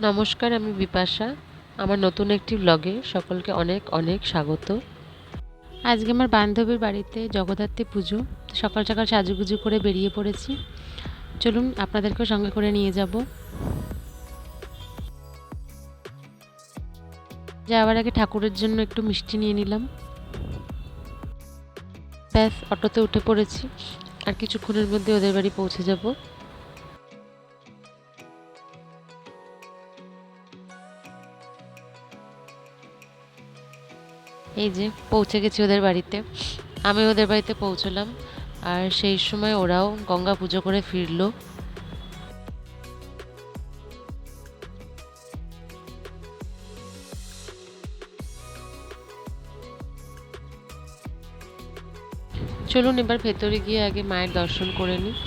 নমস্কার, আমি বিপাশা। আমার নতুন একটি ব্লগে সকলকে অনেক অনেক স্বাগত। আজকে আমার বান্ধবীর বাড়িতে জগদ্ধাত্রী পুজো। সকাল সকাল সাজুগুজু করে বেরিয়ে পড়েছি। চলুন আপনাদেরকেও সঙ্গে করে নিয়ে যাব। যাওয়ার আগে ঠাকুরের জন্য একটু মিষ্টি নিয়ে নিলাম। ব্যাস, অটোতে উঠে পড়েছি। আর কিছুক্ষণের মধ্যে ওদের বাড়ি পৌঁছে যাব। এই যে পৌঁছে গেছি ওদের বাড়িতে। আমি ওদের বাড়িতে পৌঁছলাম, আর সেই সময় ওরাও গঙ্গা পুজো করে ফিরলো। চলুন এবার ভেতরে গিয়ে আগে মায়ের দর্শন করে নিই।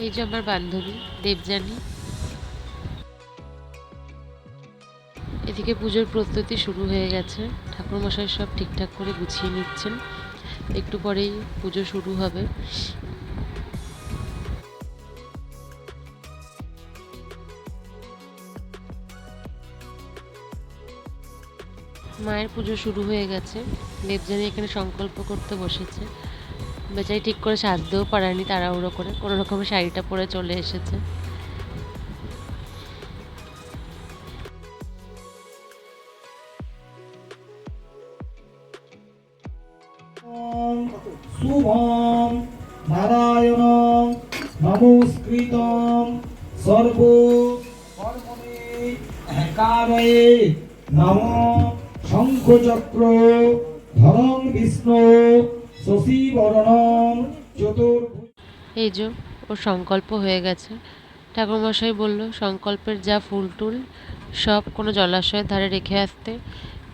এই যে আমার বান্ধবী দেবযানী। এদিকে পুজোর প্রস্তুতি শুরু হয়ে গেছে। ঠাকুরমশাই সব ঠিকঠাক করে গুছিয়ে নিচ্ছেন। একটু পরেই পুজো শুরু হবে। মায়ের পুজো শুরু হয়ে গেছে। দেবযানী এখানে সংকল্প করতে বসেছে। বেচারি ঠিক করে সাজতেও পারেনি, তাড়াহুড়ো করে কোনো রকমের শাড়িটা পরে চলে এসেছে। শুভম নারায়ণং নমস্কৃতং সর্ব কর্মণি কারয়ে নমঃ শঙ্খচক্র ধরং বিষ্ণু শশীবরণং চতুর্ভুজ। এই যে ওর সংকল্প হয়ে গেছে। ঠাকুরমশাই বলল সংকল্পের যা ফুল টুল সব কোনো জলাশয়ের ধারে রেখে আসতে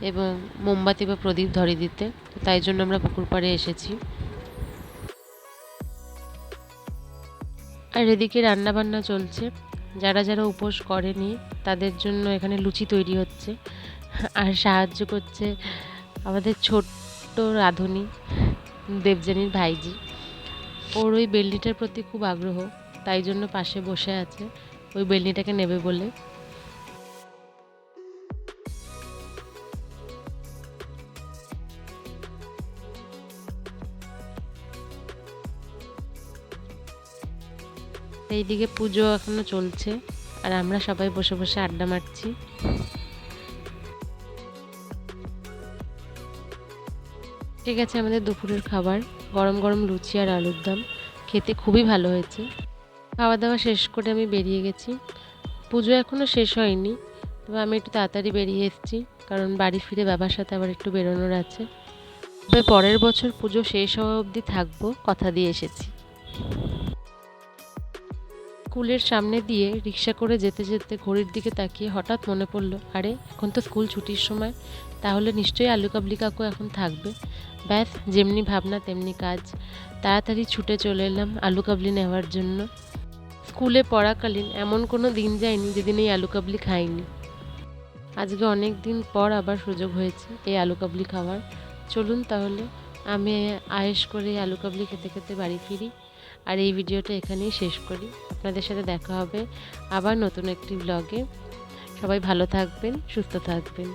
এবং মোমবাতি বা প্রদীপ ধরিয়ে দিতে। তো তাই জন্য আমরা পুকুর পাড়ে এসেছি। আর এদিকে রান্না বান্না চলছে। যারা যারা উপোস করেনি তাদের জন্য এখানে লুচি তৈরি হচ্ছে। আর সাহায্য করছে আমাদের ছোট্ট রাঁধুনি, দেবযানীর ভাইজি। ওর ওই বেলনিটার প্রতি খুব আগ্রহ, তাই জন্য পাশে বসে আছে ওই বেলনিটাকে নেবে বলে। এইদিকে পুজো এখনো চলছে, আর আমরা সবাই বসে বসে আড্ডা মারছি। ঠিক আছে, আমাদের দুপুরের খাবার গরম গরম লুচি আর আলুর দম। খেতে খুবই ভালো হয়েছে। খাওয়া দাওয়া শেষ করে আমি বেরিয়ে গেছি। পুজো এখনও শেষ হয়নি, তবে আমি একটু তাড়াতাড়ি বেরিয়ে এসেছি, কারণ বাড়ি ফিরে বাবার সাথে আবার একটু বেরোনোর আছে। তবে পরের বছর পুজো শেষ হওয়া অবধি থাকবো, কথা দিয়ে এসেছি। স্কুলের সামনে দিয়ে রিক্সা করে যেতে যেতে ঘড়ির দিকে তাকিয়ে হঠাৎ মনে পড়লো, আরে এখন তো স্কুল ছুটির সময়, তাহলে নিশ্চয়ই আলু কাবলি কাকু এখন থাকবে। ব্যাস, যেমনি ভাবনা তেমনি কাজ। তাড়াতাড়ি ছুটে চলে এলাম আলু কাবলি নেওয়ার জন্য। স্কুলে পড়াকালীন এমন কোনো দিন যায়নি যেদিন এই আলু কাবলি খাইনি। আজকে অনেক দিন পর আবার সুযোগ হয়েছে এই আলু কাবলি খাওয়ার। চলুন তাহলে আমি আয়েশ করে এই আলু কাবলি খেতে খেতে বাড়ি ফিরি, আর এই ভিডিওটা এখানেই শেষ করি। আপনাদের সাথে দেখা হবে আবার নতুন একটি ব্লগে। সবাই ভালো থাকবেন, সুস্থ থাকবেন।